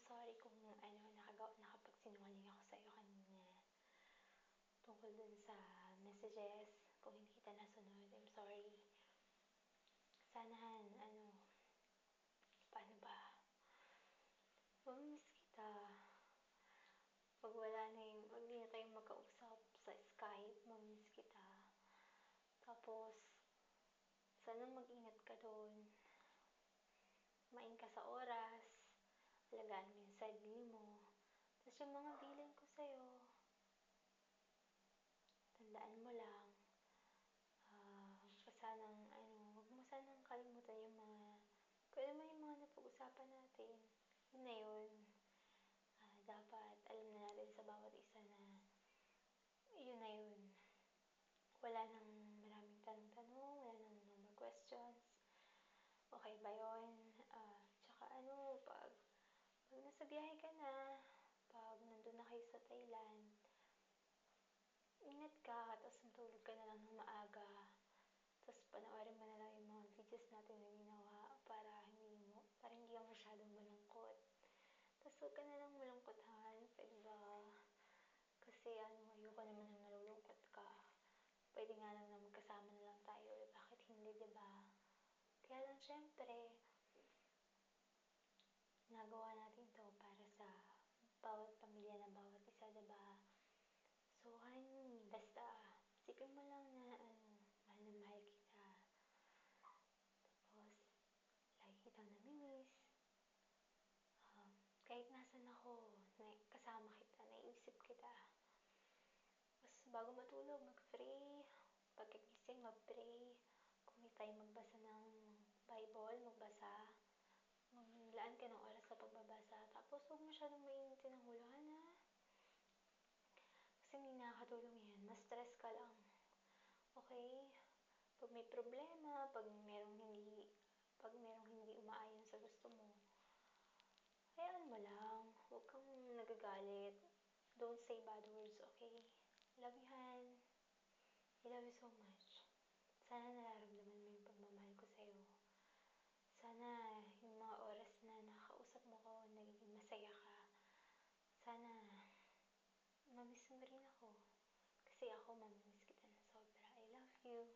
sorry kung nakapagsinungaling ako sa'yo kanina tungkol dun sa messages. Kung hindi kita nasunod, I'm sorry. Sana, paano ba? Mamimiss kita. Pag hindi na tayong magkausap sa Skype, mamimiss kita. Tapos, sana mag-ingat ka doon. Kumain ka sa oras. Alagaan mo yung sarili mo. Tapos yung mga bilin ko sa'yo, tandaan mo lang. Huwag mo sanang kalimutan yung kung ano yung mga napag-usapan natin. Yun na yun. Dapat alam na natin sa bawat isa na yun na yun. Wala nang maraming tanong-tanong, wala nang no more questions. Okay ba yun? Tsaka pag nasa biyahe ka na, pag nandun na kayo sa Thailand, ingat ka, tapos matulog ka na lang ng maaga. Tapos panoorin mo na lang yung mga videos natin na ginawa para hindi ka masyadong malungkot. Tapos huwag ka na lang malungkot, Han. Pwede ba? Kasi ayoko naman na nalulungkot ka. Pwede nga lang na magkasama na lang tayo. Bakit hindi, diba? Kaya lang syempre, nagawa natin to para sa bawat pamilya na bawat isa, diba? So, Han, basta, isipin mo lang na, mahal na mahal kita. Tapos, lagi kitang namimiss. Kahit nasan ako, kasama kita, naiisip kita. Tapos, bago matulog, mag-pray. Pagkagising, mag-pray. Kung may time magbasa ng Bible, magbasa. Maglaan ka ng oras sa pagbabasa. Tapos, huwag masyadong mainitin ang ulo, ha? Kasi hindi nakakatulong yan. Mas stress ka lang. Okay? Pag may problema, pag merong hindi umaayon sa gusto mo, hayaan mo lang. Huwag kang nagagalit. Don't say bad words, okay? Love you, Han. I love you so much. Sana nararamdaman mo yung pagmamahal ko sa'yo. Sana yung mga oras na nakakausap mo ko, nagiging masaya ka. Sana mamiss mo rin ako. Kasi ako, mamimiss kita na sobra. I love you.